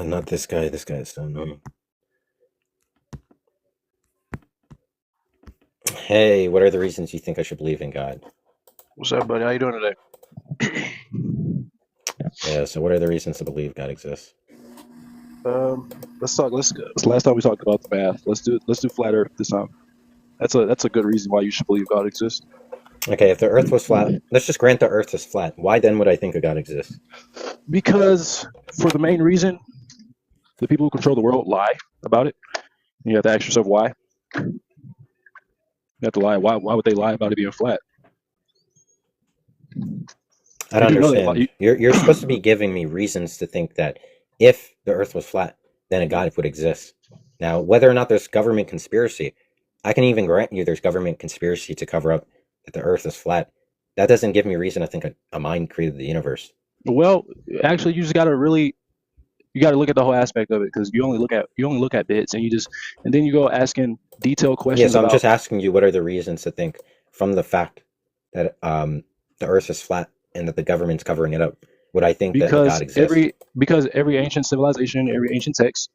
Not this guy. This guy's so annoying. Hey, what are the reasons you think I should believe in God? What's up, buddy? How you doing today? Yeah, so what are the reasons to believe God exists? Let's talk. Last time we talked about the math. Let's do flat Earth this time. That's a good reason why you should believe God exists. Okay, if the Earth was flat, let's just grant the Earth is flat. Why then would I think a God exists? Because for the main reason, the people who control the world lie about it. You have to ask yourself why. You have to lie. Why would they lie about it being flat? I don't understand. You're supposed to be giving me reasons to think that if the Earth was flat, then a God would exist. Now, whether or not there's government conspiracy, I can even grant you there's government conspiracy to cover up that the Earth is flat. That doesn't give me reason to think a mind created the universe. Well, actually, you just gotta look at the whole aspect of it, because you only look at bits, and then you go asking detailed questions. Yes, I'm just asking you what are the reasons to think from the fact that the Earth is flat and that the government's covering it up. Would I think that God exists? Because every ancient civilization, every ancient text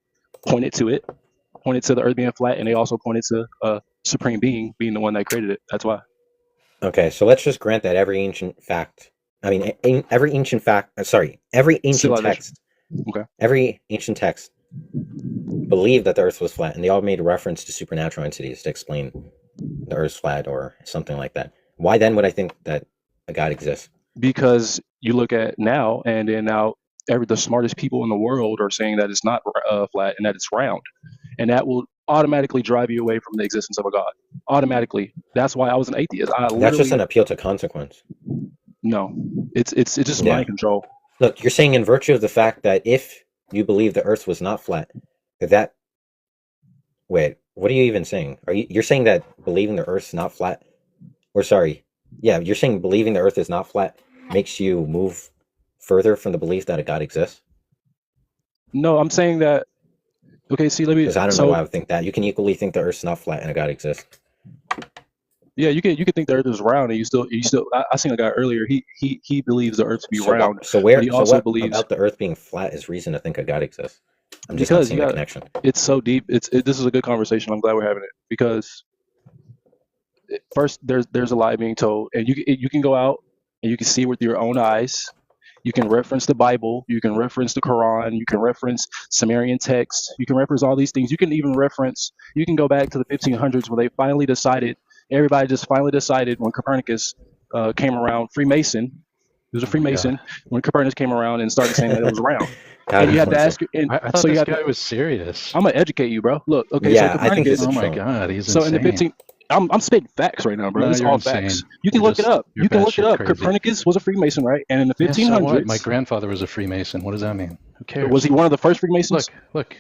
pointed to the Earth being flat, and they also pointed to a supreme being the one that created it. That's why. Okay, so let's just grant that every ancient text, every ancient text believed that the Earth was flat, and they all made reference to supernatural entities to explain the Earth's flat or something like that. Why then would I think that a God exists? Because you look at now, and then now the smartest people in the world are saying that it's not flat and that it's round, and that will automatically drive you away from the existence of a God. Automatically. That's why I was an atheist. That's just an appeal to consequence. No, it's just mind control. Look, you're saying in virtue of the fact that if you believe the Earth was not flat, wait, what are you even saying? You're saying that believing the Earth's not flat, you're saying believing the Earth is not flat makes you move further from the belief that a God exists? No, I'm saying that. Okay, see, let me. Because I don't know why I would think that. You can equally think the Earth's not flat and a God exists. Yeah, you can think the Earth is round, and you still. I seen a guy earlier. He believes the Earth to be round. What about the Earth being flat is reason to think a God exists? I'm just not seeing the connection. It's so deep. This is a good conversation. I'm glad we're having it, because first there's a lie being told, and you can go out and you can see with your own eyes. You can reference the Bible, you can reference the Quran, you can reference Sumerian texts, you can reference all these things. You can go back to the 1500s when everybody just finally decided when Copernicus came around, Freemason. He was a Freemason when Copernicus came around and started saying that it was round. And you have to ask. I thought this guy was serious. I'm gonna educate you, bro. Look, okay, so Copernicus. Oh my God, he's so insane. In the 15. I'm spitting facts right now, bro. No, It's all insane. facts. You can look it up. Crazy. Copernicus was a Freemason, right? And in the 1500s, so what? My grandfather was a Freemason. What does that mean? Who cares? Was he one of the first Freemasons? Look.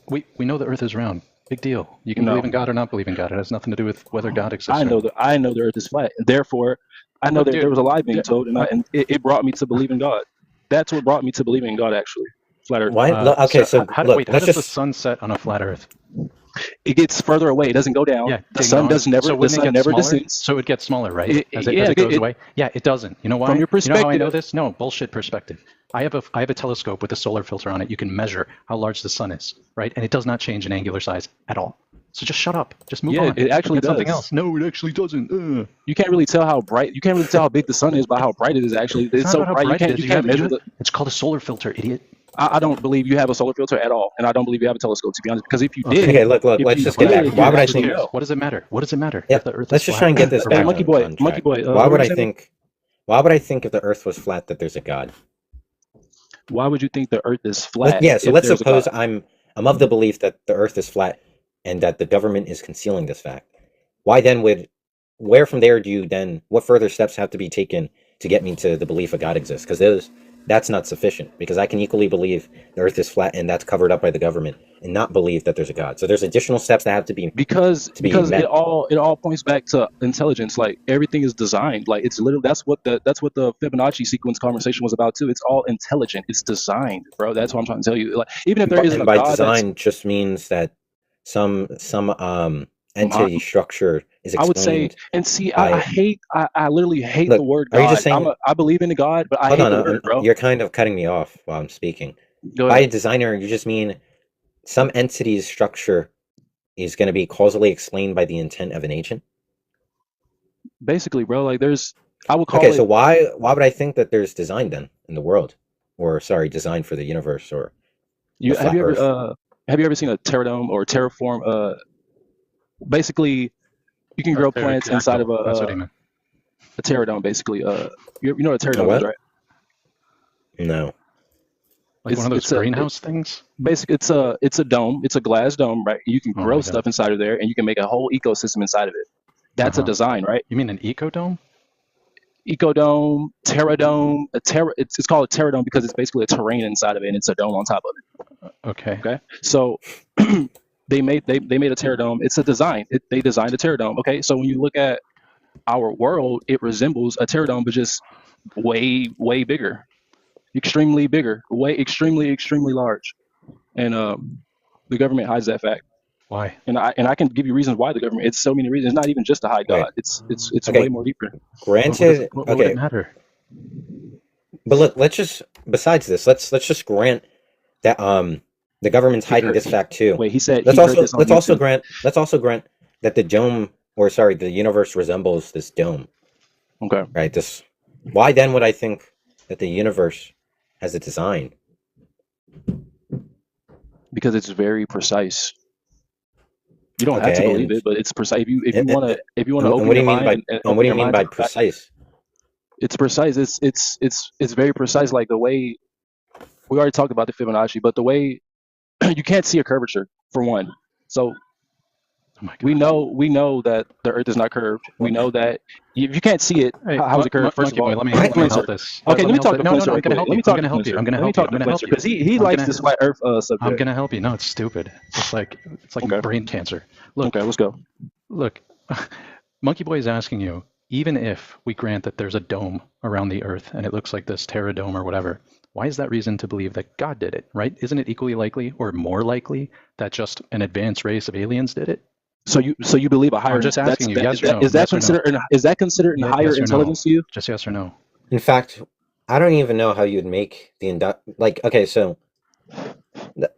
We know the Earth is round. Big deal. You can believe in God or not believe in God. It has nothing to do with whether God exists. I know the Earth is flat. Therefore, I know that there was a lie being told, and it brought me to believe in God. That's what brought me to believing in God, actually. Flat Earth. Why? How does the sun set on a flat Earth? It gets further away. It doesn't go down. Yeah, the sun never descends. So it gets smaller, right? As it goes away. Yeah, it doesn't. You know why? From your perspective. You know how I know this? No, bullshit perspective. I have a telescope with a solar filter on it. You can measure how large the sun is, right? And it does not change in angular size at all. So just shut up. Just move on. Yeah, it actually does. Something else. No, it actually doesn't. You can't really tell how bright. You can't really tell how big the sun is by how bright it is. Actually, it's so bright. You can't measure it. It's called a solar filter, idiot. I don't believe you have a solar filter at all, and I don't believe you have a telescope, to be honest. Because if you did, okay, look. Let's just get back. Why would I think? What does it matter? What does it matter? Yeah, let's just try and get this back. Monkey boy. Why would I think if the Earth was flat that there's a God? Why would you think the Earth is flat? So let's suppose I'm of the belief that the Earth is flat and that the government is concealing this fact. What further steps have to be taken to get me to the belief a God exists? Because that's not sufficient, because I can equally believe the Earth is flat and that's covered up by the government and not believe that there's a God. So there's additional steps that have to be because it all points back to intelligence. Like, everything is designed. Like, it's literally that's what the Fibonacci sequence conversation was about too. It's all intelligent. It's designed, bro. That's what I'm trying to tell you. Like, even if there isn't a God, design just means that some entity structure is explained. I would say, and see, I literally hate the word God. Are you just saying, I believe in the God, but I hate the word, bro. You're kind of cutting me off while I'm speaking. by a designer, you just mean some entity's structure is going to be causally explained by the intent of an agent? Basically, bro, like I would call Okay, it. so why would I think that there's design then in the world, or sorry, design for the universe or the Have flat you Earth? ever seen a terradome or terraform? Basically, you can grow plants inside of That's what he meant. a terradome. Basically, you know what a A terradome is, what? right? No. Like one of those greenhouse things? Basically, it's a dome. It's a glass dome, right? You can grow stuff inside of there, and you can make a whole ecosystem inside of it. That's a design, right? You mean an ecodome? Ecodome, terradome. It's called a terradome because it's basically a terrain inside of it, and it's a dome on top of it. Okay. So they made a terradome. It's a design. They designed a terradome. Okay. So when you look at our world, it resembles a terradome, but just way, way bigger, extremely bigger, extremely large. And the government hides that fact. Why? And I can give you reasons why the government. It's so many reasons. It's not even just to hide God. It's Okay. way more deeper. Granted, what would it matter? But look, let's just just grant that the government's hiding this fact too. Wait, he said. Let's also grant that the dome, or sorry, the universe resembles this dome. Okay. Right. Why then would I think that the universe has a design? Because it's very precise. You don't have to believe it, but it's precise. If you want to open your mind, and what do you mean by precise? It's precise. It's very precise. Like the way we already talked about the Fibonacci, but the way you can't see a curvature for one. So we know that the Earth is not curved. We know that if you can't see it, how is it curved? First of all, let me help this. Okay, let me talk to No, Flencer. I'm going to help you. I'm going to talk to Flencer because he likes this flat Earth subject. I'm going to help you. No, it's stupid. It's like brain cancer. Look, okay, let's go. Look, monkeyboy is asking you, even if we grant that there's a dome around the Earth and it looks like this terradome or whatever, why is that reason to believe that God did it, right? Isn't it equally likely or more likely that just an advanced race of aliens did it? So you believe a higher? I'm just asking you. Yes or no? Is that considered higher intelligence to you? Just yes or no. In fact, I don't even know how you'd make okay, so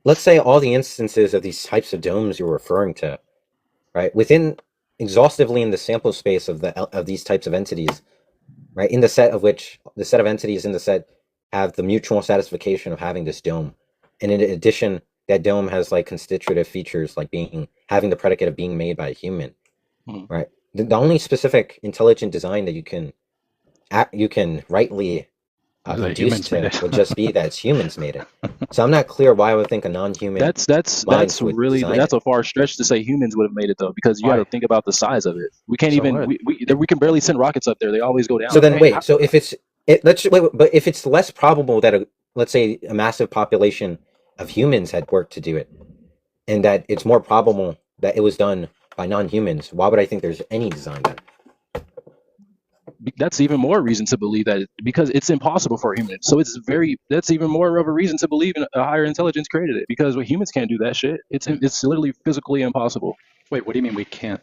let's say all the instances of these types of domes you're referring to, right? Within exhaustively in the sample space of these types of entities, right? In the set of entities in the set have the mutual satisfaction of having this dome, and in addition, that dome has like constitutive features like having the predicate of being made by a human, right? The only specific intelligent design that you can rightly deduce to would just be that it's humans made it. So I'm not clear why I would think a non-human. That's a far stretch to say humans would have made it though, because you got to think about the size of it. We can't we can barely send rockets up there. They always go down. So then wait. So if but if it's less probable that let's say a massive population of humans had worked to do it, and that it's more probable that it was done by non-humans, why would I think there's any design then? That's even more reason to believe that because it's impossible for humans. So that's even more of a reason to believe in a higher intelligence created it, because humans can't do that shit. It's literally physically impossible. Wait, what do you mean we can't?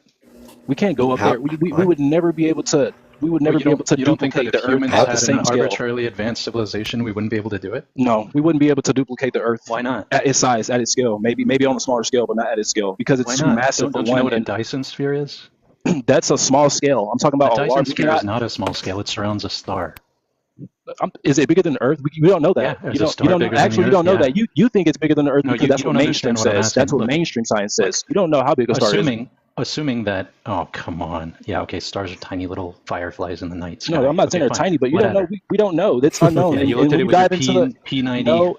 We can't go up there. We would never be able to. We would never be able to duplicate the Earth at the same scale. Arbitrarily advanced civilization, we wouldn't be able to do it? No, we wouldn't be able to duplicate the Earth. Why not? At its size, at its scale. Maybe on a smaller scale, but not at its scale, because it's too massive. Don't you know what a Dyson sphere is? That's a small scale. I'm talking about a Dyson sphere is not a small scale. It surrounds a star. Is it bigger than the Earth? We don't know that. Yeah, you don't know that. You think it's bigger than the Earth because that's what mainstream says. That's what mainstream science says. You don't know how big a star is. Assuming that, oh, come on. Yeah, okay, stars are tiny little fireflies in the night sky. No, I'm not saying they're tiny, but you don't know. We don't know. That's unknown. Yeah, you looked at it with your P90,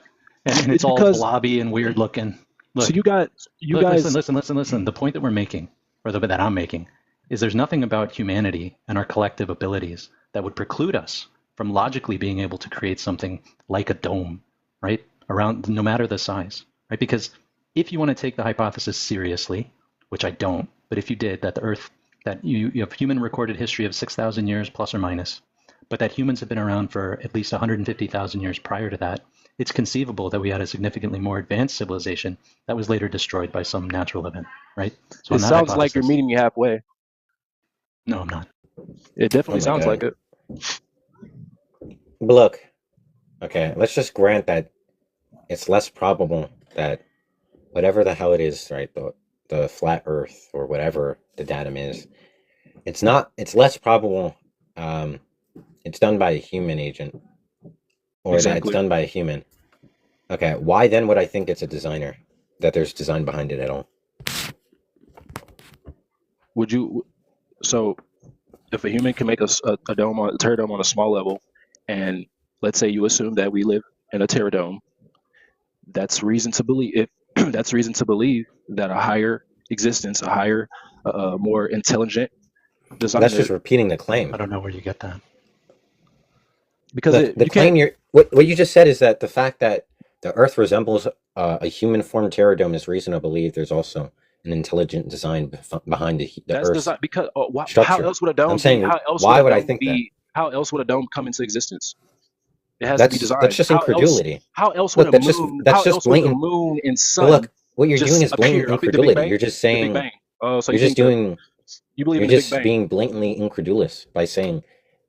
and it's all blobby and weird looking. Look, so you guys... Listen. The point that we're making, or that I'm making, is there's nothing about humanity and our collective abilities that would preclude us from logically being able to create something like a dome, right? Around, no matter the size, right? Because if you want to take the hypothesis seriously, which I don't, but if you did, that the Earth, that you have human recorded history of 6,000 years plus or minus, but that humans have been around for at least 150,000 years prior to that, it's conceivable that we had a significantly more advanced civilization that was later destroyed by some natural event, right? So it sounds like you're meeting me halfway. No, I'm not. It definitely sounds like it. But look, okay, let's just grant that it's less probable that whatever the hell it is, right? The flat Earth or whatever the datum is, it's less probable. It's done by a human agent, or that it's done by a human. Okay, why then would I think it's a designer? That there's design behind it at all? Would you? So, if a human can make a terradome on a small level, and let's say you assume that we live in a terradome, that's reason to believe. That's reason to believe that a higher existence, a higher, more intelligent designer. That's just repeating the claim. I don't know where you get that. Because the claim what you just said is that the fact that the Earth resembles a human-formed terradome is reason to believe there's also an intelligent design behind the Earth's design, because structure. how else would a dome? I'm saying, why would I think that? How else would a dome come into existence? It has to be designed. That's just incredulity. How else would a moon? How else would the moon and sun? Look, what you're doing is blatant incredulity. You're just saying. So you're just doing. You believe you're just being blatantly incredulous by saying,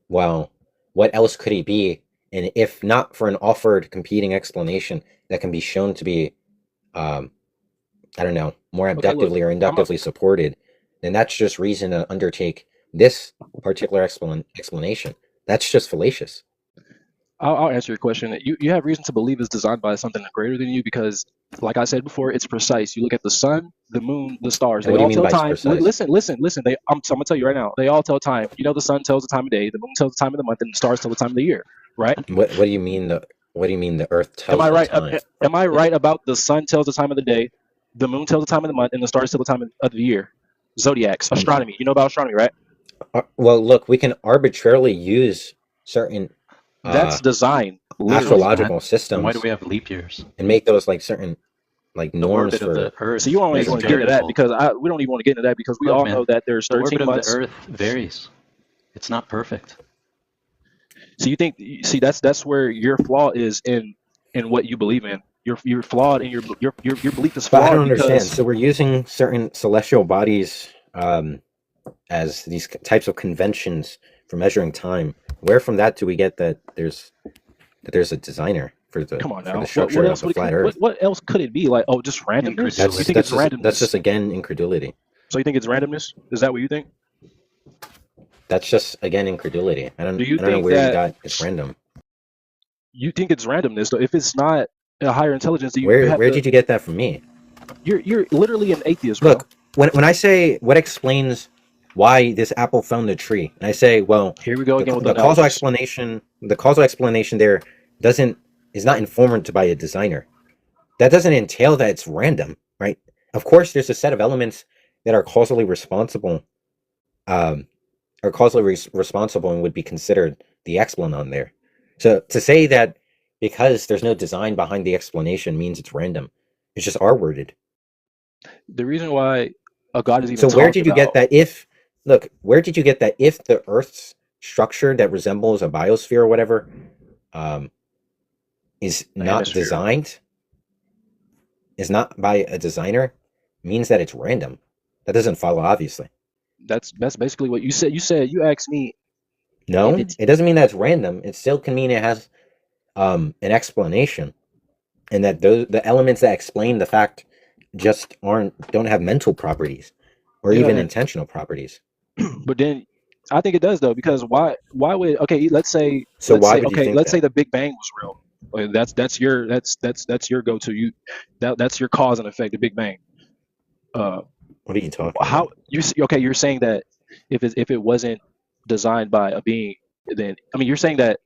"Well, what else could he be?" And if not for an offered competing explanation that can be shown to be, I don't know, more abductively or inductively supported, then that's just reason to undertake this particular explanation. That's just fallacious. I'll answer your question. You have reason to believe it's designed by something greater than you because, like I said before, it's precise. You look at the sun, the moon, the stars. They all tell time. Listen. I'm gonna tell you right now. They all tell time. You know, the sun tells the time of day, the moon tells the time of the month, and the stars tell the time of the year. Right? What do you mean the Earth tells the time? Am I right about the sun tells the time of the day, the moon tells the time of the month, and the stars tell the time of the year? Zodiacs, astronomy. You know about astronomy, right? Well, look, we can arbitrarily use certain. That's design. Astrological systems. Why do we have leap years? And make those like certain norms for the Earth. So you don't even want to get into that because we don't even want to get into that because we all know that there's 13 months. The Earth varies. It's not perfect. So you think? See, that's where your flaw is in what you believe in. You're flawed, and your belief is flawed. But I don't understand. So we're using certain celestial bodies as these types of conventions for measuring time. Where from that do we get that there's a designer for the structure of the flat Earth? What else could it be? Like, just randomness? You think it's randomness? That's just again incredulity. So you think it's randomness? Is that what you think? That's just again incredulity. I don't know where you got it's random. You think it's randomness, though? If it's not a higher intelligence, where did you get that from me? You're literally an atheist, bro. Look, when I say what explains why this apple fell in the tree, and I say, well, here we go again with the causal explanation. The causal explanation there is not informed by a designer. That doesn't entail that it's random, right? Of course, there's a set of elements that are causally responsible, and would be considered the explanation there. So to say that because there's no design behind the explanation means it's random, it's just R-worded. The reason why a God is even so where did you get that? Where did you get that if the Earth's structure that resembles a biosphere or whatever is not designed, is not by a designer, means that it's random? That doesn't follow, obviously. That's basically what you said. You asked me. No, it doesn't mean that it's random. It still can mean it has an explanation, and that the elements that explain the fact just don't have mental properties or even intentional properties. But then I think it does, though, because why would let's say let's say the Big Bang was real. That's your go-to. That's your cause and effect, the Big Bang. What are you talking about? You're saying that if it wasn't designed by a being, then you're saying that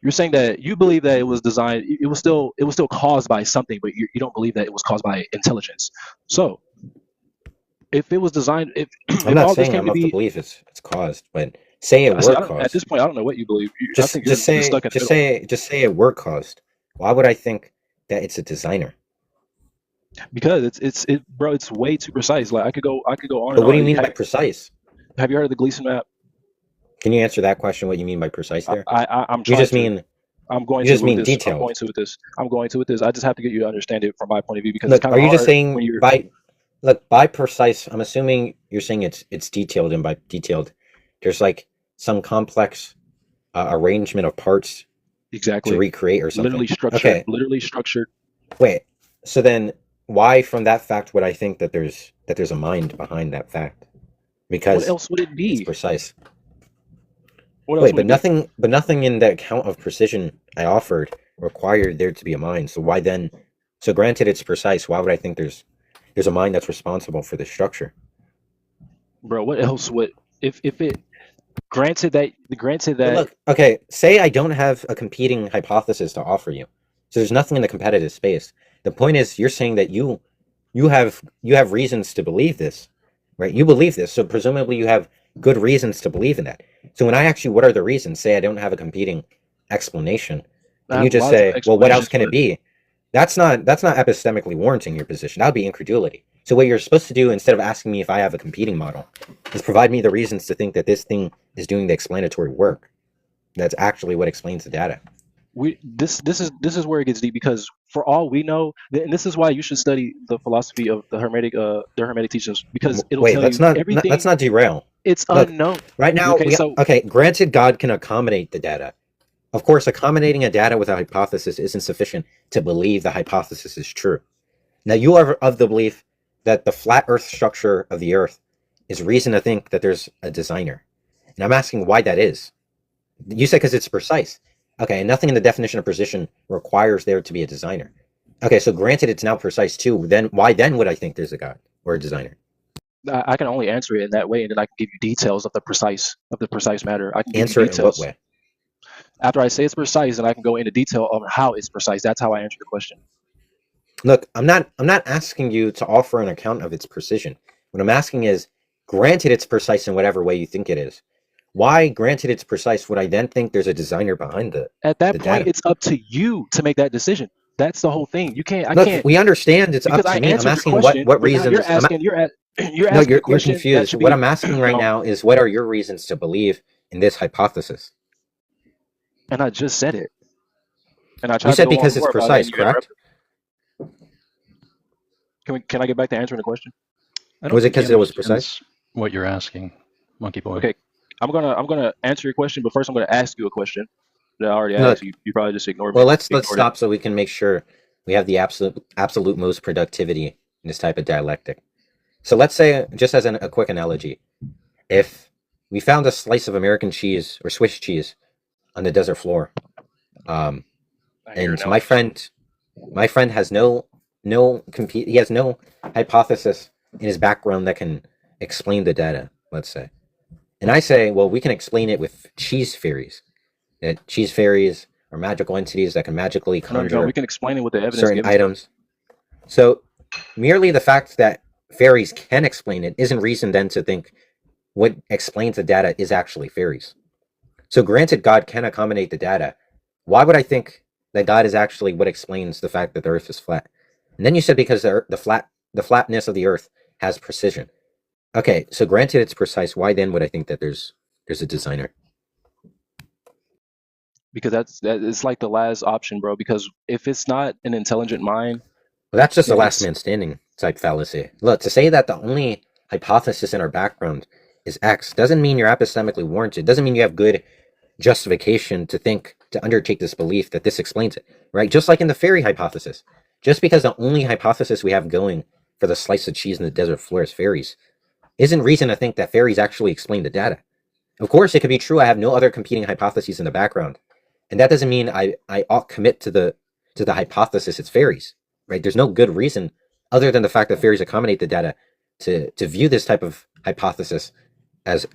you believe that it was designed, it was still caused by something, but you don't believe that it was caused by intelligence. So if it was designed, I'm not saying I'm of the belief it's caused, but say it were caused. At this point, I don't know what you believe. Just say it were caused. Why would I think that it's a designer? Because it's way too precise. Like I could go on. But what do you mean by precise? Have you heard of the Gleason map? Can you answer that question? What you mean by precise there? I'm going to with this. I'm going to with this. I just have to get you to understand it from my point of view because it's kind of hard. Are you just saying by precise? I'm assuming you're saying it's detailed, and by detailed, there's like some complex arrangement of parts Exactly. recreate or something. Literally structured. Wait. So then, why from that fact would I think that there's a mind behind that fact? Because what else would it be? It's precise. What else Wait, would but nothing in the account of precision I offered required there to be a mind. So why then? So granted, it's precise. Why would I think there's a mind that's responsible for the structure? Bro, what else would if it granted that But look, okay, say I don't have a competing hypothesis to offer you. So there's nothing in the competitive space. The point is you're saying that you have reasons to believe this, right? You believe this, so presumably you have good reasons to believe in that. So when I ask you what are the reasons, say I don't have a competing explanation, and you just say, well, what else can it be? That's not epistemically warranting your position. That would be incredulity. So what you're supposed to do, instead of asking me if I have a competing model, is provide me the reasons to think that this thing is doing the explanatory work. That's actually what explains the data. This is where it gets deep, because for all we know, and this is why you should study the philosophy of the Hermetic teachings, because it'll tell you everything. Let's not derail. It's unknown. Right now, granted, God can accommodate the data. Of course, accommodating a data with a hypothesis isn't sufficient to believe the hypothesis is true. Now, you are of the belief that the flat Earth structure of the Earth is reason to think that there's a designer. And I'm asking why that is. You said because it's precise. Okay, and nothing in the definition of precision requires there to be a designer. Okay, so granted it's now precise too, then why then would I think there's a God or a designer? I can only answer it in that way, and then I can give you details of the precise matter. I can answer it in what way? After I say it's precise, and I can go into detail of how it's precise. That's how I answer the question. Look, I'm not asking you to offer an account of its precision. What I'm asking is, granted it's precise in whatever way you think it is, why, granted it's precise, would I then think there's a designer behind it? At that point, data? It's up to you to make that decision. That's the whole thing. You can't. I can't. We understand it's up to me. I'm asking what reasons. You're asking. You're confused. What I'm asking right now is, what are your reasons to believe in this hypothesis? And I just said it. And I tried. You said because it's precise, correct? Can I get back to answering the question? Was it because it was precise? What you're asking, monkey boy. Okay, I'm gonna answer your question, but first I'm gonna ask you a question that I already asked you. You probably just ignored me. Well, let's stop so we can make sure we have the absolute most productivity in this type of dialectic. So let's say, just as a quick analogy, if we found a slice of American cheese or Swiss cheese on the desert floor, and my friend has he has no hypothesis in his background that can explain the data, let's say. And I say, well, we can explain it with cheese fairies. That cheese fairies are magical entities that can magically conjure we can explain it with the evidence certain items. So merely the fact that fairies can explain it isn't reason then to think what explains the data is actually fairies. So granted, God can accommodate the data. Why would I think that God is actually what explains the fact that the Earth is flat? And then you said because the flatness of the Earth has precision. Okay, so granted it's precise, why then would I think that there's a designer? Because it's like the last option, bro. Because if it's not an intelligent mind, well, that's just a last man standing type fallacy. Look, to say that the only hypothesis in our background is X doesn't mean you're epistemically warranted. Doesn't mean you have good justification to undertake this belief that this explains it, right? Just like in the fairy hypothesis. Just because the only hypothesis we have going for the slice of cheese in the desert floor is fairies, isn't reason to think that fairies actually explain the data. Of course, it could be true I have no other competing hypotheses in the background. And that doesn't mean I ought commit to the hypothesis it's fairies, right? There's no good reason other than the fact that fairies accommodate the data to view this type of hypothesis as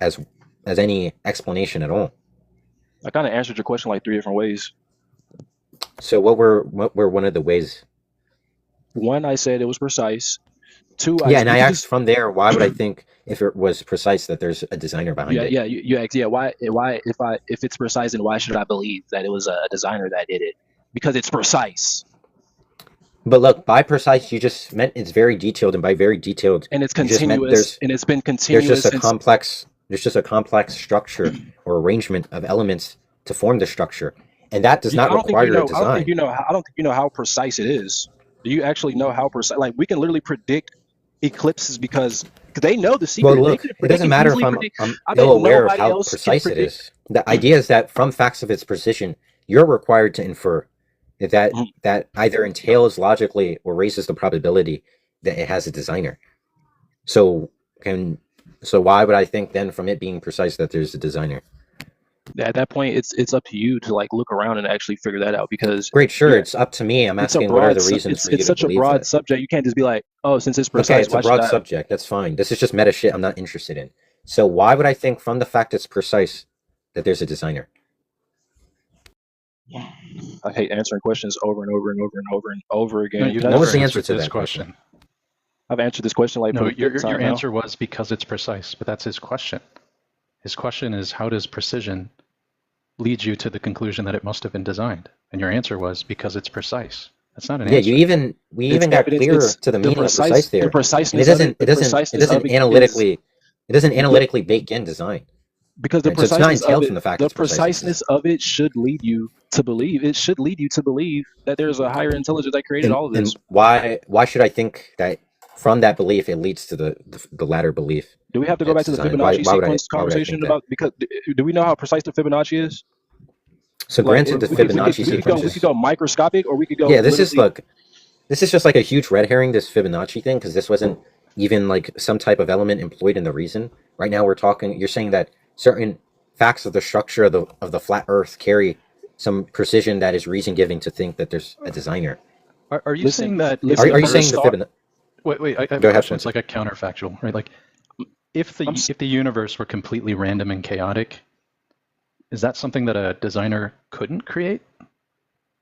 any explanation at all. I kind of answered your question like 3 different ways. So what were one of the ways? One, I said it was precise. 2, I asked from there, why would I think if it was precise that there's a designer behind it? Yeah, you asked, why if it's precise, then why should I believe that it was a designer that did it? Because it's precise. But look, by precise, you just meant it's very detailed, and by very detailed, and it's continuous, and it's been continuous. There's just a complex structure or arrangement of elements to form the structure, and that does not require a design. I don't think you know how precise it is. Do you actually know how precise? Like, we can literally predict eclipses because they know the secret. Well, look, it doesn't matter if I'm ill aware of how precise it is. The idea is that from facts of its precision, you're required to infer that Mhm. that either entails logically or raises the probability that it has a designer. So why would I think then from it being precise that there's a designer? At that point, it's up to you to like look around and actually figure that out, because Great, sure, you're it's up to me. I'm it's a asking what are broad the reasons for you it's to such a believe broad that? subject. You can't just be like, oh, since it's Okay, precise, it's a why should broad I? subject. That's fine. This is just meta shit I'm not interested in. So why would I think from the fact it's precise that there's a designer? I hate answering questions over and over and over and over and over again. No, you've What was never the answer answered to this that question? question. I've answered this question like No, for the fifth your time now. answer was because it's precise, but that's his question. His question is, how does precision lead you to the conclusion that it must have been designed? And your answer was because it's precise. That's not an Yeah, answer. we It's even got evidence. clearer It's to the the meaning of precise the there. And preciseness of it. The preciseness of it is it doesn't analytically bake in design. because the Right? So it's not preciseness of entailed it, from the fact the it's precise. preciseness of it should lead you to believe. It should lead you to believe that there's a higher intelligence that created all of this. And why should I think that from that belief it leads to the latter belief? Do we have to go back to the Design. Fibonacci Why would I sequence conversation think that? about, because do we know how precise the Fibonacci is? So Like granted, the we could Fibonacci sequence we is could go microscopic, or we could go yeah. This is literally. this is just like a huge red herring. This Fibonacci thing, because this wasn't even like some type of element employed in the reason. Right now we're talking. You're saying that certain facts of the structure of the flat Earth carry some precision that is reason giving to think that there's a designer. Are you Listen, saying that? listen, Are you first saying the start- Fibonacci? Wait, I have Go a ahead, question. It's Flencer. like a counterfactual, right? Like, if the universe were completely random and chaotic, is that something that a designer couldn't create?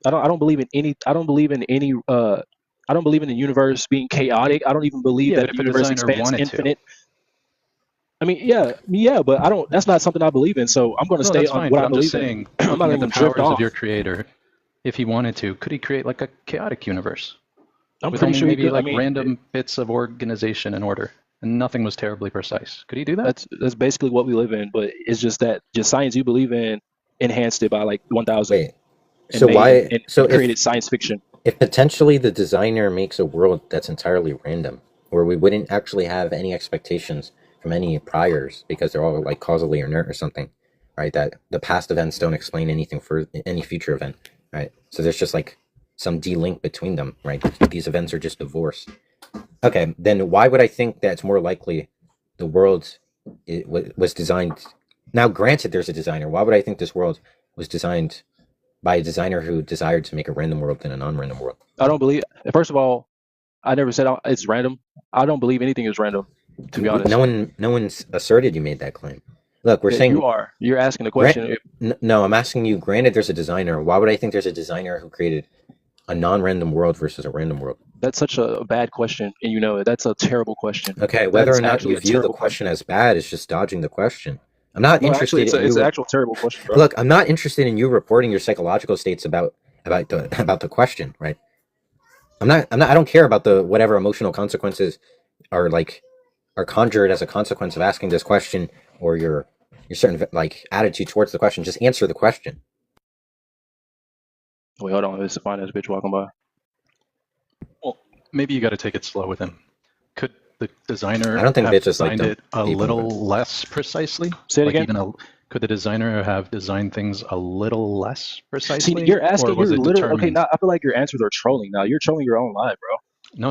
I don't believe in any. I don't believe in any. I don't believe in the universe being chaotic. I don't even believe Yeah, that but the if a universe designer expands wanted to. infinite. I mean, yeah, but I don't. That's not something I believe in. So I'm going to No, stay that's on fine. what But I I'm just believe saying, in. I'm not looking at even the drift powers off. of your creator, if he wanted to, could he create like a chaotic universe I'm with pretty only sure he maybe could. like I mean, random bits of organization and order, and nothing was terribly precise? Could he do that? that's basically what we live in. But it's just that just science you believe in enhanced it by like 1,000 Wait. and So why? and So created science fiction. if potentially the designer makes a world that's entirely random, where we wouldn't actually have any expectations from any priors because they're all like causally inert or something, right? That the past events don't explain anything for any future event, right? So there's just like some delink between them, right? These events are just divorced. Okay, then why would I think that it's more likely the world was designed? Now, granted, there's a designer. Why would I think this world was designed by a designer who desired to make a random world than a non-random world? I don't believe. First of all, I never said it's random. I don't believe anything is random. To be honest, No one's asserted you made that claim. Look, we're yeah, saying you're asking the question. no. I'm asking you. Granted, there's a designer. Why would I think there's a designer who created a non-random world versus a random world? That's such a bad question, and you know it. That's a terrible question. Okay, whether That's or not actually you a view the terrible question as bad is just dodging the question. I'm not No, actually, interested in it's you. an actual terrible question, bro. Look, I'm not interested in you reporting your psychological states about the question, right? I don't care about the whatever emotional consequences are like are conjured as a consequence of asking this question, or your certain like attitude towards the question. Just answer the question. Wait, hold on. There's a fine ass bitch walking by. Well, maybe you got to take it slow with him. Could the designer I don't think have bitches like designed them it a people, little but- less precisely? Say it Like again. could the designer have designed things a little less precisely? See, you're asking. or was You're it literally okay. determined? Now I feel like your answers are trolling. Now you're trolling your own life, bro.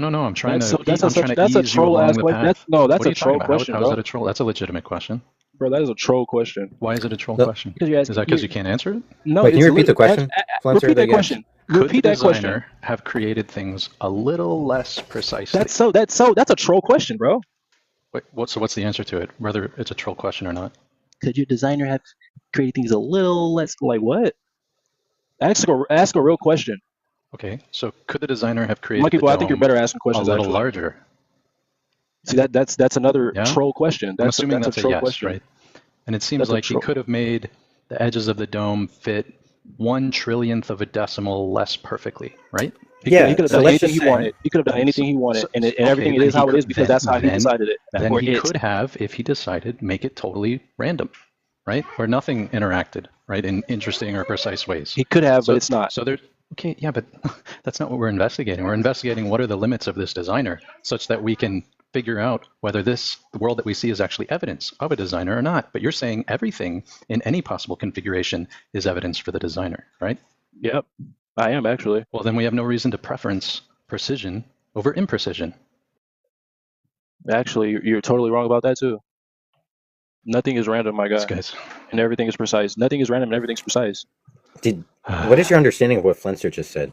No. I'm trying That's to. I'm trying to that's a ease you troll along ass the question. path. That's What are a you troll talking about? question, How is bro. that a troll? That's a legitimate question. Bro, that is a troll question. Why is it a troll No. question? Because you're Is asking. that because you can't answer it? No, Wait, can it's you repeat the question? Flencer, Repeat that again? question. Could Repeat the that question. designer have created things a little less precisely? That's a troll question, bro. Wait, what's the answer to it? Whether it's a troll question or not? Could your designer have created things a little less like what? Ask a real question. Okay, so could the designer have created Monkey the boy, I think you're dome better asking a questions little actually. larger? See that's another Yeah? troll question. I'm assuming That's that's a a troll yes, question. right? And it seems That's a like he troll. could have made the edges of the dome fit 1/1,000,000th of a decimal less perfectly, right? He could have so done let's anything just he say- wanted. He could have done anything he wanted, and everything it then is he how it could- is because then- that's how he then- decided it. Then Or he it. could have, if he decided, make it totally random, right? Where nothing interacted, right, in interesting or precise ways. He could have, So- but it's not. So there. Okay, yeah, but that's not what we're investigating. We're investigating what are the limits of this designer, such that we can figure out whether the world that we see is actually evidence of a designer or not. But you're saying everything in any possible configuration is evidence for the designer, right? Yep, I am actually. Well, then we have no reason to preference precision over imprecision. Actually, you're totally wrong about that too. Nothing is random, my guy, Guys. and everything is precise. Nothing is random and everything's precise. What is your understanding of what Flencer just said?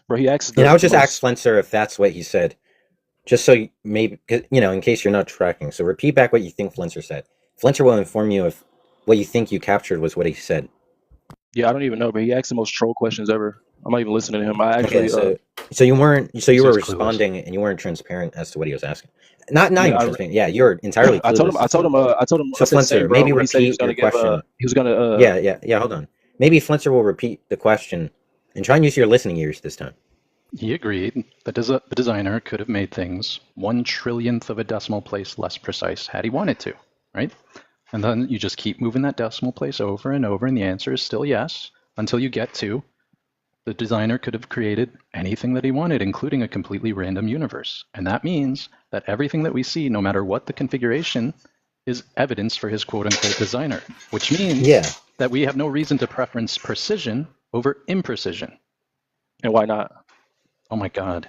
Bro, he asked. And I would just ask Flencer if that's what he said, just so maybe, in case you're not tracking. So repeat back what you think Flencer said. Flencer will inform you if what you think you captured was what he said. Yeah, I don't even know, but he asked the most troll questions ever. I'm not even listening to him. I actually. Okay, so you weren't. So you were responding, and you weren't transparent as to what he was asking. Not even transparent. Yeah, you're entirely. I told him. I told him. So Flencer, maybe repeat your question. He was gonna. Yeah. Hold on. Maybe Flencer will repeat the question, and try and use your listening ears this time. He agreed that the designer could have made things 1/1,000,000th of a decimal place less precise had he wanted to, right? And then you just keep moving that decimal place over and over, and the answer is still yes, until you get to the designer could have created anything that he wanted, including a completely random universe. And that means that everything that we see, no matter what the configuration, is evidence for his quote-unquote designer, which means that we have no reason to preference precision over imprecision. And why not? Oh my God.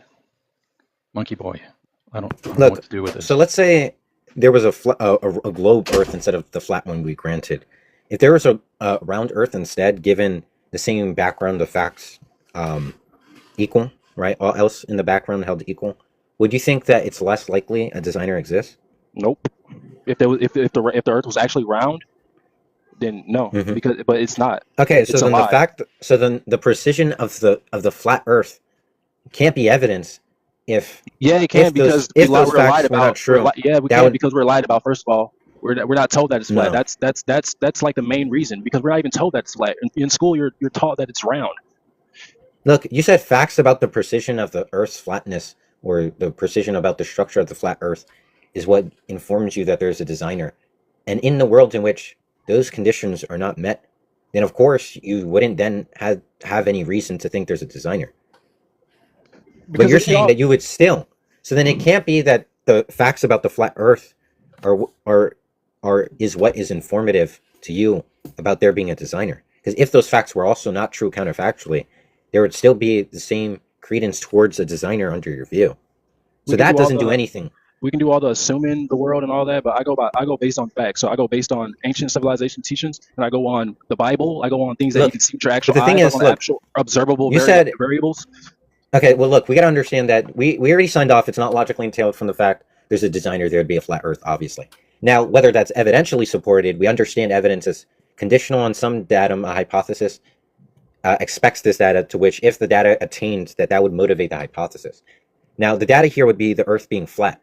Monkey boy. I don't know what to do with this. So let's say there was a globe Earth instead of the flat one we granted. If there was a round Earth instead, given the same background, the facts equal, right? All else in the background held equal. Would you think that it's less likely a designer exists? Nope. If the Earth was actually round, then no, but it's not. Okay, so then the precision of the flat Earth can't be evidence if it can because those we're facts lied were about. not true. We can because we're lied about. First of all, we're not told that it's flat. No. That's like the main reason, because we're not even told that it's flat. In school, you're taught that it's round. Look, you said facts about the precision of the Earth's flatness, or the precision about the structure of the flat Earth, is what informs you that there's a designer. And in the world in which those conditions are not met, then of course you wouldn't then have any reason to think there's a designer. But you're saying that you would still. So then it can't be that the facts about the flat Earth is what is informative to you about there being a designer. Because if those facts were also not true counterfactually, there would still be the same credence towards a designer under your view. So that doesn't do anything. We can do all the assuming the world and all that, but I go based on facts. So I go based on ancient civilization teachings, and I go on the Bible. I go on things that you can see with your actual eyes, actual observable variables. Okay, well, look, we got to understand that we already signed off. It's not logically entailed from the fact there's a designer, there would be a flat Earth, obviously. Now, whether that's evidentially supported, we understand evidence is conditional on some datum, a hypothesis expects this data, to which if the data attained, that would motivate the hypothesis. Now, the data here would be the Earth being flat.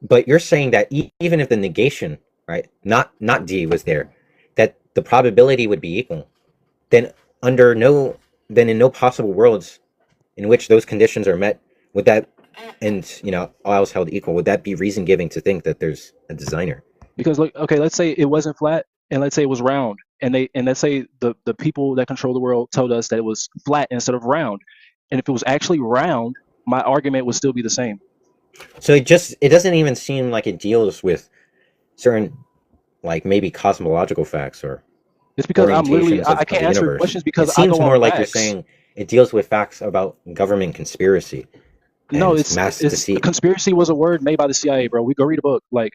But you're saying that even if the negation, right, not D was there, that the probability would be equal, then in no possible worlds in which those conditions are met, would that, and all else held equal, would that be reason giving to think that there's a designer? Because let's say it wasn't flat, and let's say it was round, and let's say the people that control the world told us that it was flat instead of round, and if it was actually round, my argument would still be the same. So it doesn't even seem like it deals with certain, like, maybe cosmological facts or. It's because I can't answer questions because it seems more like you're saying it deals with facts about government conspiracy. No, it's conspiracy was a word made by the CIA, bro. We go read a book. Like,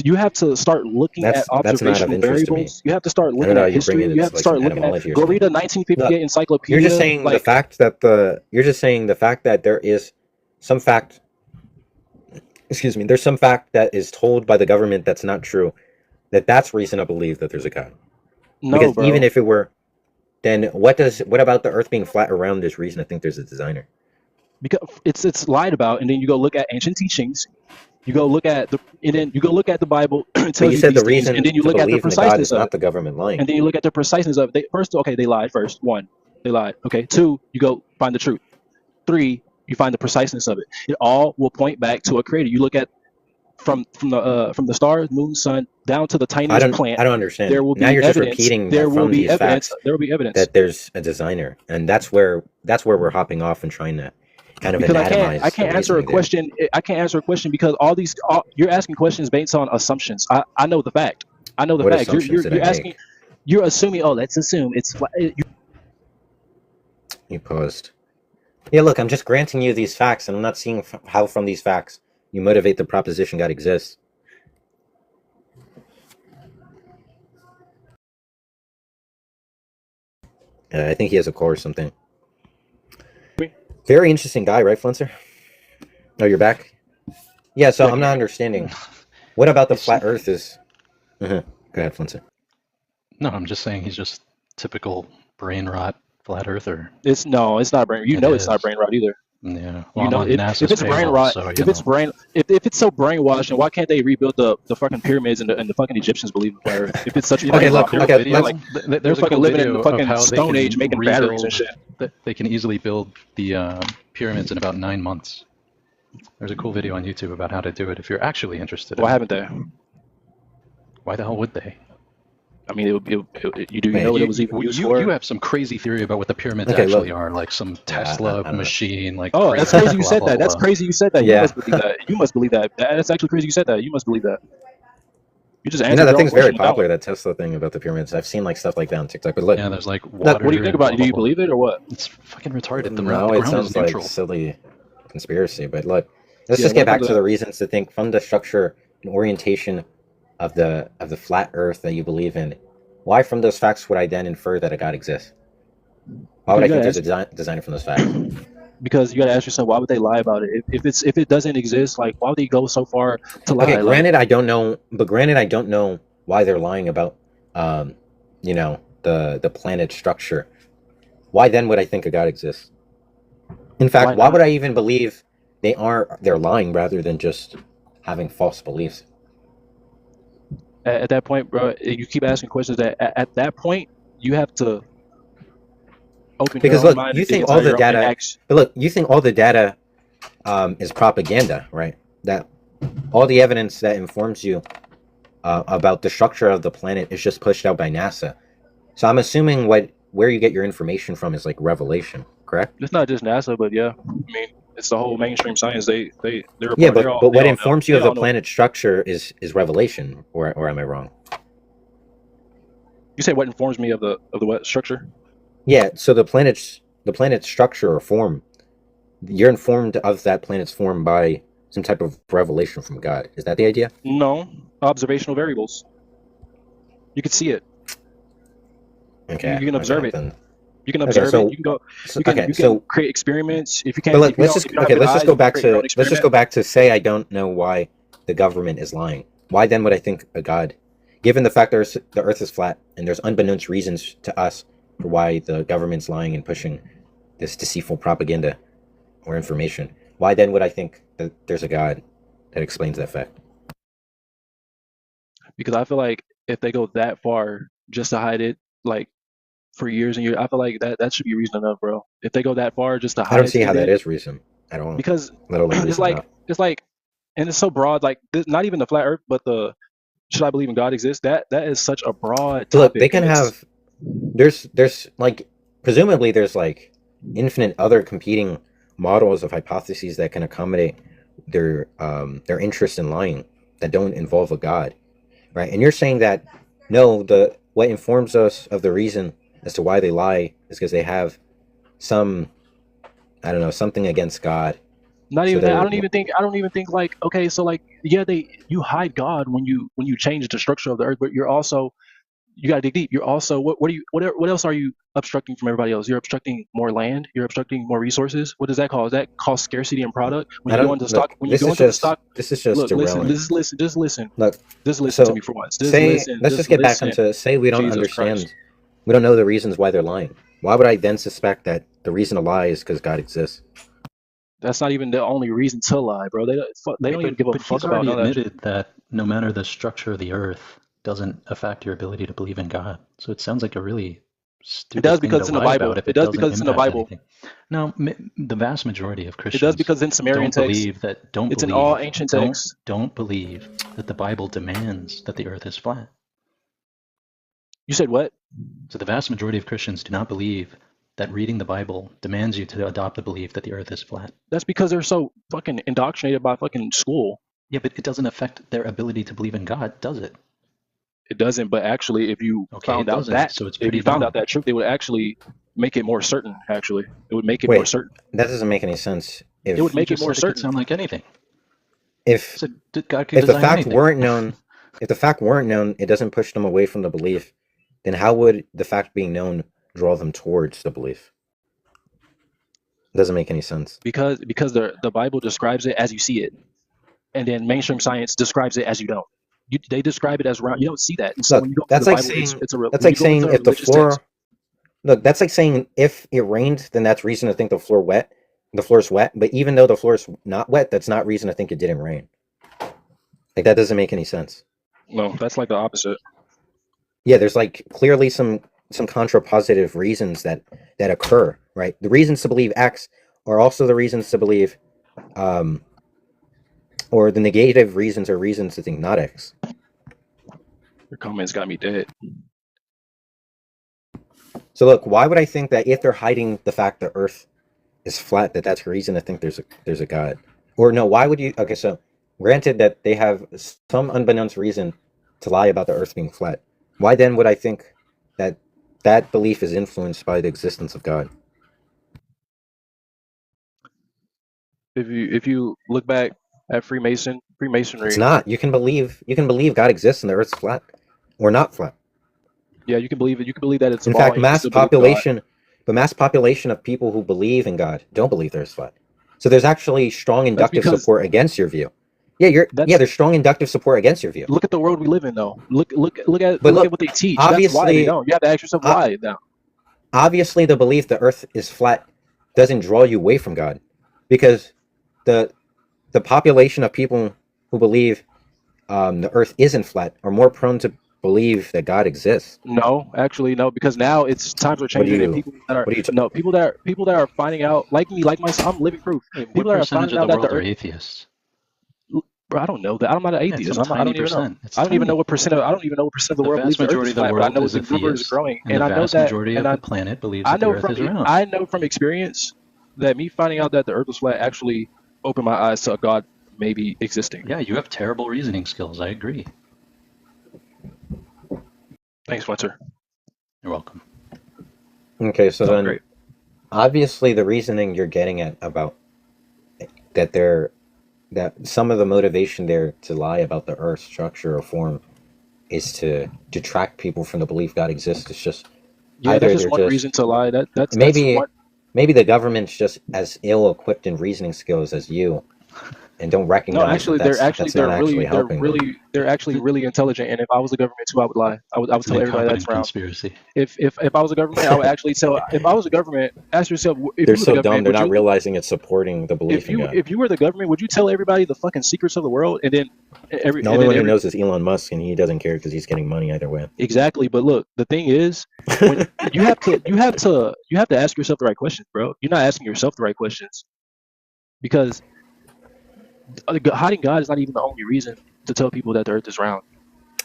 you have to start looking at observational variables. You have to start looking at history. You have to start looking at. Go read a 1958 encyclopedia. You're just saying the fact that there is some fact. Excuse me. There's some fact that is told by the government that's not true. That's reason to believe that there's a God. No, because bro. Even if it were, then what about the Earth being flat around is reason to think there's a designer? Because it's lied about, and then you go look at ancient teachings. You go look at the Bible. But you said the reason and then you to look at the believe in preciseness God is of not the government lying. And then you look at the preciseness of it. They lied first. One, they lied. Okay, two, you go find the truth. Three, you find the preciseness of it. It all will point back to a creator. You look at from the stars, moon, sun, down to the tiniest plant. I don't understand. There will be now you're evidence, just repeating there will from be these evidence. facts There will be evidence that there's a designer, and that's where we're hopping off and trying to kind of Because I anatomize can't the answer a reasoning there. question. I can't answer a question because you're asking questions based on assumptions. I know the fact. I know the What fact. assumptions did I You're asking. make? You're assuming. Oh, let's assume it's. You paused. Yeah, look, I'm just granting you these facts, and I'm not seeing how from these facts you motivate the proposition God exists. I think he has a call or something. Very interesting guy, right, Flencer? Oh, you're back? Yeah, so I'm not understanding. What about the flat earth is... Go ahead, Flencer. No, I'm just saying he's just typical brain rot flat earther. It's not brain. You know it's not brain rot either. Yeah, You well, I'm know, on if NASA's it's brain payroll, rot, so, if it's so brainwashed, then why can't they rebuild the fucking pyramids and the fucking Egyptians believe in flat earth? If it's such Okay, look, brain rot, okay, they're like there's they're a fucking cool living in video the of fucking how they Stone can Age making batteries and shit. They can easily build the pyramids in about 9 months. There's a cool video on YouTube about how to do it if you're actually interested. Why haven't they? Why the hell would they? I mean, you know what it was even used for? You have some crazy theory about what the pyramids Okay, actually look. are, like some Tesla I don't know. machine, like. Oh, that's crazy you said that. That's crazy you said that. Yeah. You must believe that. You must believe that. That's actually crazy you said that. You must believe that. You just You answered know, that your own thing's very question with that popular, one. that Tesla thing about the pyramids. I've seen like stuff like that on TikTok. But look, Yeah, there's like water. What do you think about it? Do you believe it or what? It's fucking retarded. The no, ground it sounds is like neutral. silly conspiracy. But look, let's Yeah, just get when it back comes to the reasons to think from the structure and orientation of the flat Earth that you believe in. Why, from those facts, would I then infer that a God exists? Why would I think there's a designer from those facts? Because you got to ask yourself, why would they lie about it? If it doesn't exist, like why would they go so far to lie? Okay, granted, I don't know why they're lying about, you know, the planet structure. Why then would I think a God exists? In fact, why would I even believe they're lying rather than just having false beliefs? At that point, bro, you keep asking questions that at that point you have to open because your own look, mind you and think all the data, but look, you think all the data is propaganda, right? That all the evidence that informs you about the structure of the planet is just pushed out by NASA. So I'm assuming where you get your information from is like revelation, correct? It's not just NASA, but yeah, I mean it's the whole mainstream science. They're yeah, but what informs you of the planet structure is revelation, or am I wrong? You say what informs me of the what structure? Yeah, so the planet's structure or form, you're informed of that planet's form by some type of revelation from God. Is that the idea? No, observational variables. You can see it. Okay, you can observe it. Then. You can observe it. You can go. You can create experiments. If you can't, but let's just go back to say I don't know why the government is lying. Why then would I think a God? Given the fact the Earth is flat and there's unbeknownst reasons to us for why the government's lying and pushing this deceitful propaganda or information, why then would I think that there's a God that explains that fact? Because I feel like if they go that far just to hide it, like for years and years, I feel like that should be reason enough, bro. If they go that far just to hide it, I don't see how that is reason at all. Because it's like, and it's so broad. Like not even the flat Earth, but the should I believe in God exists? That is such a broad topic. Look, they can have. There's like presumably there's like infinite other competing models of hypotheses that can accommodate their interest in lying that don't involve a God, right? And you're saying that no, what informs us of the reason as to why they lie is because they have some, I don't know, something against God. Not even that. I don't even think like, okay, so like, yeah, you hide God when you change the structure of the earth, but you gotta dig deep. You're also what else are you obstructing from everybody else? You're obstructing more land. You're obstructing more resources. What does that cause? That cause scarcity in product. When you go into stock, this is just irrelevant. Just listen. Look, just listen to me for once. Let's just get back into say we don't understand. Christ. We don't know the reasons why they're lying. Why would I then suspect that the reason to lie is because God exists? That's not even the only reason to lie, bro. They don't even give a fuck about that. But he's already admitted that no matter the structure of the earth doesn't affect your ability to believe in God. So it sounds like a really stupid thing. It does because it's in the Bible. It does because it's in the Bible. Anything. No, the vast majority of Christians. It does because in Sumerian text. It's in all ancient texts. Don't believe that the Bible demands that the earth is flat. You said what? So the vast majority of Christians do not believe that reading the Bible demands you to adopt the belief that the earth is flat. That's because they're so fucking indoctrinated by fucking school. Yeah, but it doesn't affect their ability to believe in God, does it? It doesn't, but actually, if you found out that, so it's if you found out that truth, it would actually make it more certain. Actually, it would make it more certain. That doesn't make any sense. It would make it more certain. It could sound like anything. If the fact weren't known, if the fact weren't known, it doesn't push them away from the belief. Then how would the fact being known draw them towards the belief? It doesn't make any sense. Because the Bible describes it as you see it, and then mainstream science describes it as you don't. They describe it as round. You don't see that. And so when you go that's to the like Bible, saying that's like saying if the floor. Look, that's like saying if it rained, then that's reason to think the floor wet. The floor's wet, but even though the floor's not wet, that's not reason to think it didn't rain. Like that doesn't make any sense. No, that's like the opposite. Yeah, there's like clearly some contrapositive reasons that occur, right? The reasons to believe X are also the reasons to believe, or the negative reasons are reasons to think not X. Your comments got me dead. So look, why would I think that if they're hiding the fact the Earth is flat, that's a reason to think there's a God? Or no, why would you? Okay, so granted that they have some unbeknownst reason to lie about the Earth being flat, why then would I think that belief is influenced by the existence of God? If you look back at Freemasonry, it's not. You can believe God exists and the Earth's flat or not flat. Yeah, you can believe it. You can believe that it's. In fact, mass population of people who believe in God don't believe the Earth's flat. So there's actually strong inductive support against your view. Yeah, there's strong inductive support against your view. Look at the world we live in, though. Look at what they teach. That's why they don't. You have to ask yourself why now. Obviously, the belief the Earth is flat doesn't draw you away from God, because the population of people who believe the Earth isn't flat are more prone to believe that God exists. No, actually, no, because now it's times are changing, and people that are finding out, like me, like myself, I'm living proof. People that are finding out that the Earth are atheists. Bro, I don't know that. I'm not an atheist. I don't even know what percent of the world believes the Earth is flat. But I know the number is growing, and I know that. Majority of the planet believes that the Earth is round. I know from experience that me finding out that the Earth is flat actually opened my eyes to a God maybe existing. Yeah, you have terrible reasoning skills. I agree. Thanks, Flencer. You're welcome. Okay, so then obviously the reasoning you're getting at about that some of the motivation there to lie about the Earth's structure or form is to detract people from the belief God exists. It's just that's just one reason to lie. That's maybe the government's just as ill-equipped in reasoning skills as you, and don't recognize. No, actually, they're actually really intelligent. And if I was the government too, I would lie. I would tell everybody that's wrong. Conspiracy. If I was a government, I would actually tell. If I was a government, ask yourself. They're so dumb. They're not realizing it's supporting the belief in God. If you were the government, would you tell everybody the fucking secrets of the world, and then the only one who knows is Elon Musk, and he doesn't care because he's getting money either way. Exactly. But look, the thing is, when you have to ask yourself the right questions, bro. You're not asking yourself the right questions, because hiding God is not even the only reason to tell people that the Earth is round.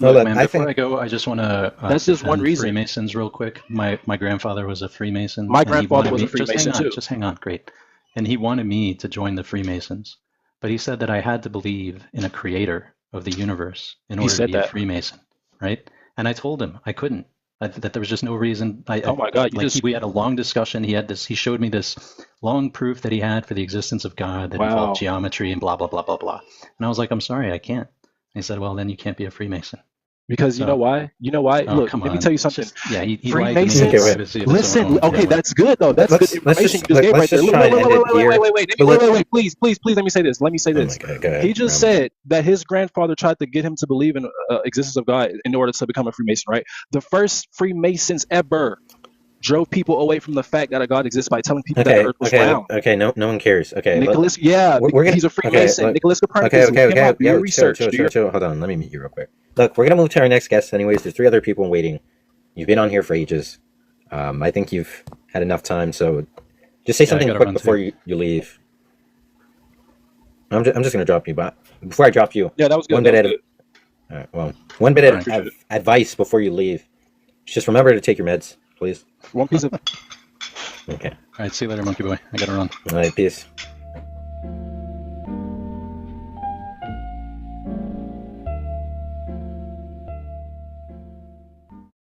Look, man, before I go, I just want to. That's just one reason. Freemasons, real quick. My grandfather was a Freemason. My grandfather was a Freemason too. Just hang on, great. And he wanted me to join the Freemasons, but he said that I had to believe in a creator of the universe in order to be a Freemason, right? And I told him I couldn't. That there was just no reason. Oh my God! We had a long discussion. He showed me this long proof that he had for the existence of God that involved geometry and blah blah blah blah blah. And I was like, I'm sorry, I can't. And he said, well, then you can't be a Freemason. Because you know why? Look, let me tell you something. He Freemasons. Listen, okay, that's good though. That's good information you just gave right there. Wait, please, let me say this. He just said that his grandfather tried to get him to believe in existence of God in order to become a Freemason, right? The first Freemasons ever drove people away from the fact that a God exists by telling people that the Earth was round. Okay, no one cares. Okay, Nicholas, he's a Freemason. Nicholas Copernicus. Okay. Do your research. Chill. Hold on, let me meet you real quick. Look, we're gonna move to our next guest anyways. There's 3 other people waiting. You've been on here for ages. I think you've had enough time, so just say something quick before you leave. I'm just gonna drop you, but before I drop you, that was good. One bit of advice before you leave. Just remember to take your meds, please. One piece of Okay. All right, see you later, monkey boy. I gotta run. All right, peace.